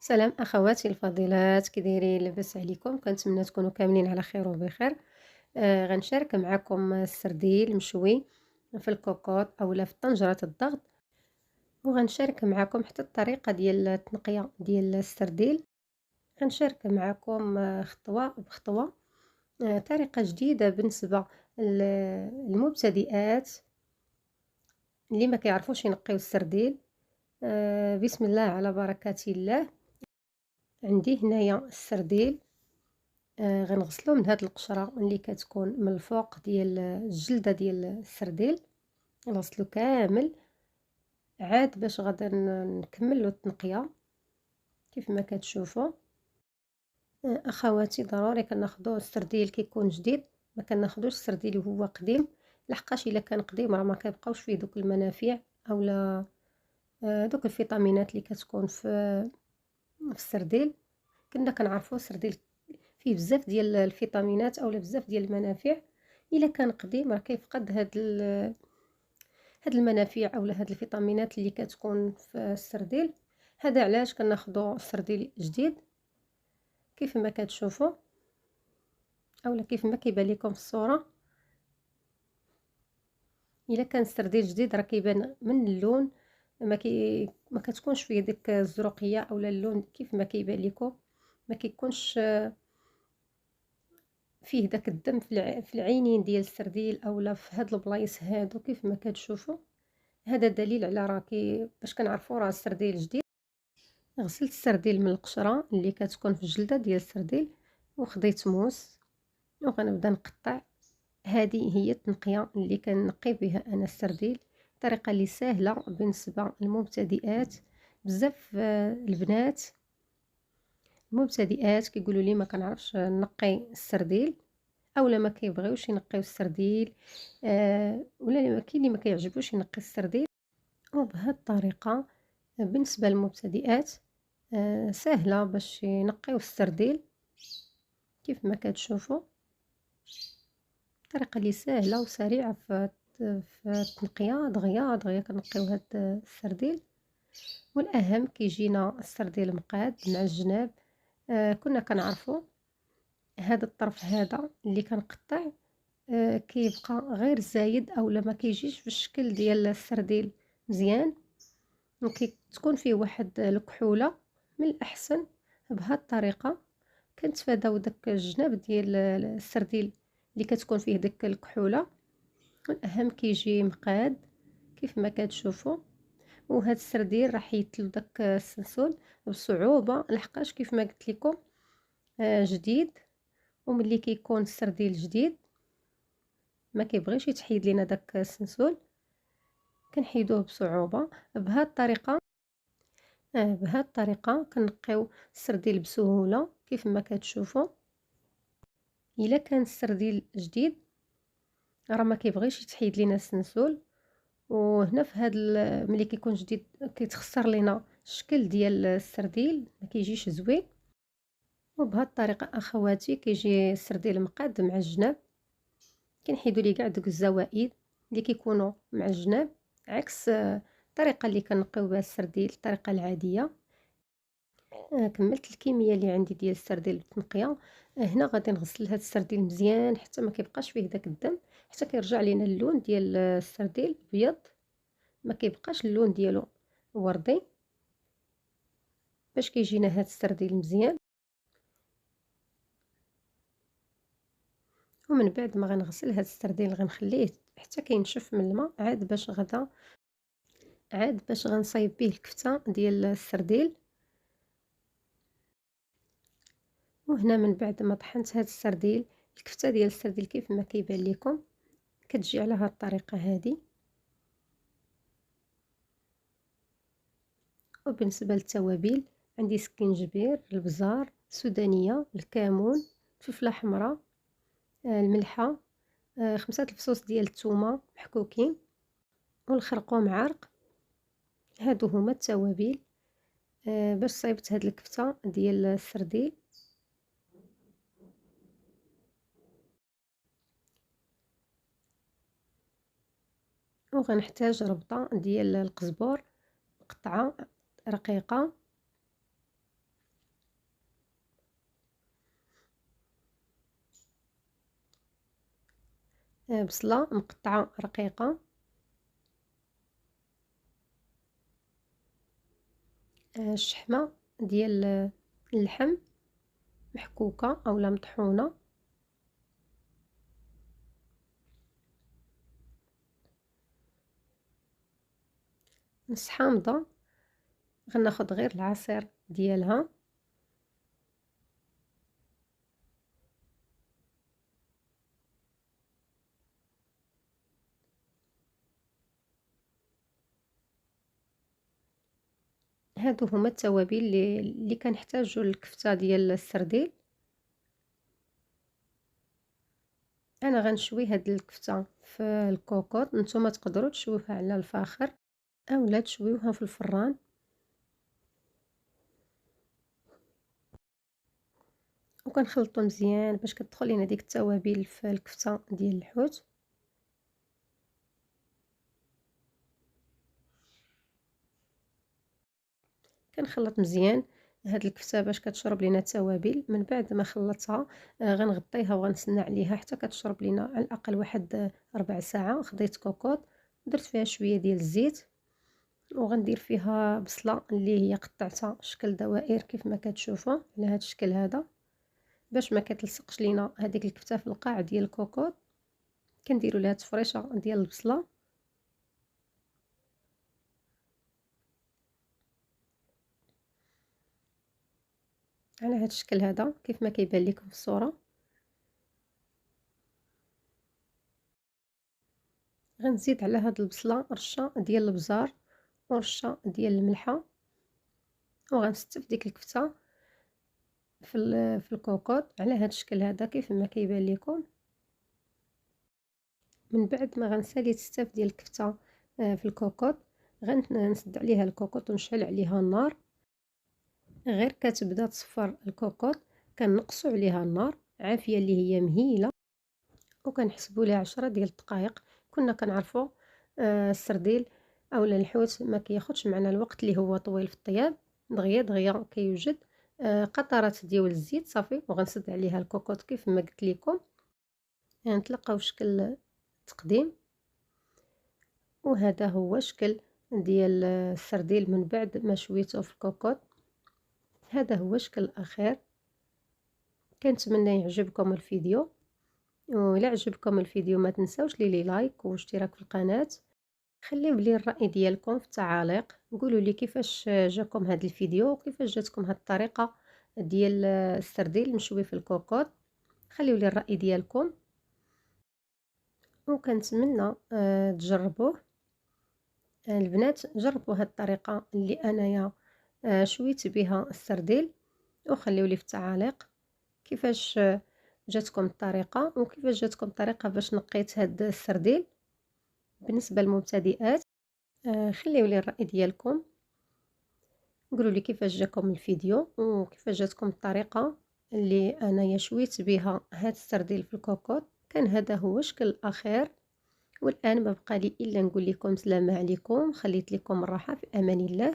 سلام اخواتي الفضيلات، كي دايرين؟ لاباس عليكم؟ كنتمنى تكونوا كاملين على خير وبخير. غنشارك معكم السرديل مشوي في الكوكوط اولا في طنجرة الضغط، وغنشارك معكم حتى الطريقة ديال التنقية ديال السرديل. غنشارك معكم خطوة بخطوة، طريقة جديدة بالنسبة للمبتدئات اللي ما كيعرفوش ينقيو السرديل. بسم الله على بركة الله. عندي هنايا السرديل، غنغسلو من هاد القشرة اللي كتكون من الفوق ديال الجلدة ديال السرديل، نغسلو كامل عاد باش غادا نكملو التنقية كيف ما كتشوفوا. اخواتي ضروري كناخدو السرديل كيكون جديد، ما كناخدوش السرديل وهو قديم، لحقاش الا كان قديم راه ما كيبقاوش فيه دوك المنافع اولا دوك الفيتامينات اللي كتكون في السرديل. كنا كنعرفوا السرديل فيه بزاف ديال الفيتامينات اولا بزاف ديال المنافع، الا كان قديم راه كيفقد هاد المنافع اولا هاد الفيتامينات اللي كتكون في السرديل. هذا علاش كناخذوا السرديل جديد كيف ما كتشوفوا اولا كيف ما كيبان لكم في الصوره. الا كان السرديل جديد راه كيبان من اللون، ما كتكونش فيه ديك الزروقيه اولا اللون كيف ما كيبان لكم، ما كيكونش فيه داك الدم في العينين ديال السرديل اولا في هاد البلايص هادو كيف ما كتشوفوا. هذا دليل على باش كنعرفوا راه السرديل جديد. غسلت السرديل من القشره اللي كتكون في الجلده ديال السرديل، وخديت موس وغنبدا نقطع. هذه هي التنقيه اللي كنقي بها انا السرديل، طريقه اللي سهله بالنسبه للمبتدئات. بزاف البنات المبتدئات كيقولوا لي ما كنعرفش نقي السرديل اولا ما كيبغيوش ينقيو السرديل، ولا كاين اللي ما كيعجبوش ينقي السرديل. وبهذه الطريقه بالنسبه للمبتدئات سهله باش ينقيو السرديل كيف ما كتشوفوا. طريقه اللي سهله وسريعه في التنقيه، دغيا دغيا كنقيو هاد السرديل. والاهم كيجينا السرديل مقاد مع الجناب. كنا كنعرفوا هذا الطرف هذا اللي كنقطع كيبقى غير زايد اولا ما كيجيش في الشكل ديال السرديل مزيان، وكتكون فيه واحد الكحوله. من الاحسن بهذه الطريقه كنتفاداو داك الجناب ديال السرديل اللي كتكون فيه ديك الكحوله. والاهم كيجي مقاد كيف ما كتشوفوا. وهذا السرديل راح يتلو داك السنسول بصعوبه، لحقاش كيف ما قلت لكم جديد، وملي كيكون السرديل جديد ما كيبغيش يتحيد لينا داك السنسول، كنحيدوه بصعوبه. بهذه الطريقه كنقيو السرديل بسهوله كيف ما كتشوفوا. الا كان السرديل جديد راه ما كيبغيش يتحيد لينا السنسول، وهنا في هذا ملي كيكون جديد كيتخسر لينا الشكل ديال السرديل، ما كيجيش زوين. وبهذه الطريقه اخواتي كيجي السرديل مقاد مع الجناب، كنحيدو ليه كاع دوك الزوائد اللي كيكونوا مع الجناب، عكس الطريقه اللي كنقيو بها السرديل الطريقه العاديه. كملت الكميه اللي عندي ديال السرديل بالتنقيه. هنا غادي نغسل هذا السرديل مزيان حتى ما كيبقاش فيه داك الدم، حتى كيرجع لينا اللون ديال السرديل بيض، ما كيبقاش اللون ديالو وردي، باش كيجينا هذا السرديل مزيان. ومن بعد ما غنغسل هذا السرديل غنخليه حتى كينشف من الماء، عاد باش غنصايب به الكفته ديال السرديل. وهنا من بعد ما طحنت هذا السرديل، الكفته ديال السرديل كيف ما كيبان لكم كتجي على هذه الطريقه هذه. وبالنسبه للتوابل عندي سكينجبير، البزار، سودانيه، الكمون، فلفله حمراء، الملحه، 5 الفصوص ديال الثومه محكوكين، والخرقوم عرق. هادو هما التوابل باش صايبت هاد الكفته ديال السرديل. وغنحتاج ربطه ديال القزبر قطعه رقيقه، بصلة مقطعة رقيقة، شحمة ديال اللحم محكوكة أولا مطحونة، نص حامضة غناخد غير العصير ديالها، هادو هما التوابل اللي كنحتاجو للكفتة ديال السرديل. انا غنشوي هاد الكفتة في الكوكوط، نتوما تقدروا تشويوها على الفاخر اولا تشويوها في الفران. وكنخلطو مزيان باش كتدخل لينا ديك التوابل في الكفتة ديال الحوت. كنخلط مزيان هاد الكفتة باش كتشرب لينا التوابل. من بعد ما خلطتها غنغطيها وغنتسنى عليها حتى كتشرب لينا على الاقل واحد ربع ساعة. خديت كوكوط درت فيها شوية ديال الزيت، وغندير فيها بصلة اللي هي قطعتها شكل دوائر كيف ما كتشوفوا على هاد الشكل هذا، باش ما كتلصقش لينا هذيك الكفتة في القاع ديال الكوكوط. كنديروا لها تفريشه ديال البصله، على هذا الشكل هذا كيف ما كيبان لكم في الصوره. غنزيد على هاد البصله رشه ديال البزار ورشه ديال الملحه، وغنستف ديك الكفته في الكوكوط على هاد الشكل هذا كيف ما كيبان لكم. من بعد ما غنسالي تستاف ديال الكفته في الكوكوط، غنسد عليها الكوكوط ونشعل عليها النار. غير كتبدا تصفر الكوكوط كنقصوا عليها النار عافيه اللي هي مهيله، وكنحسبوا ليها 10 ديال الدقائق. كنا كنعرفوا السرديل اولا الحوت ما كياخذش معنا الوقت اللي هو طويل في الطياب، دغيا دغيا كيوجد قطرات ديال الزيت صافي، وغنسد عليها الكوكوط كيف ما قلت لكم. نتلقاو شكل التقديم، وهذا هو شكل ديال السرديل من بعد ما شويته في الكوكوط. هذا هو الشكل الاخير. كنتمنى يعجبكم الفيديو، وإلا عجبكم الفيديو ما تنساوش لي لايك واشتراك في القناة. خليو لي الرأي ديالكم في التعاليق، قولوا لي كيفاش جاكم هذا الفيديو وكيفاش جاتكم هذه الطريقة ديال السرديل المشوي في الكوكوط. خليو لي الرأي ديالكم، وكنتمنى تجربوه. البنات جربوا هذه الطريقة اللي انايا شويت بها السرديل، وخليو لي في التعاليق كيفاش جاتكم الطريقة وكيفاش جاتكم الطريقة باش نقيت هاد السرديل. بالنسبة للمبتدئات خليو لي الرأي ديالكم، قولوا لي كيفاش جاكم الفيديو وكيفاش جاتكم الطريقة اللي انايا شويت بها هاد السرديل في الكوكوط. كان هذا هو الشكل الاخير، والان ما بقى لي الا نقول لكم سلام عليكم، خليت لكم الراحة في امان الله.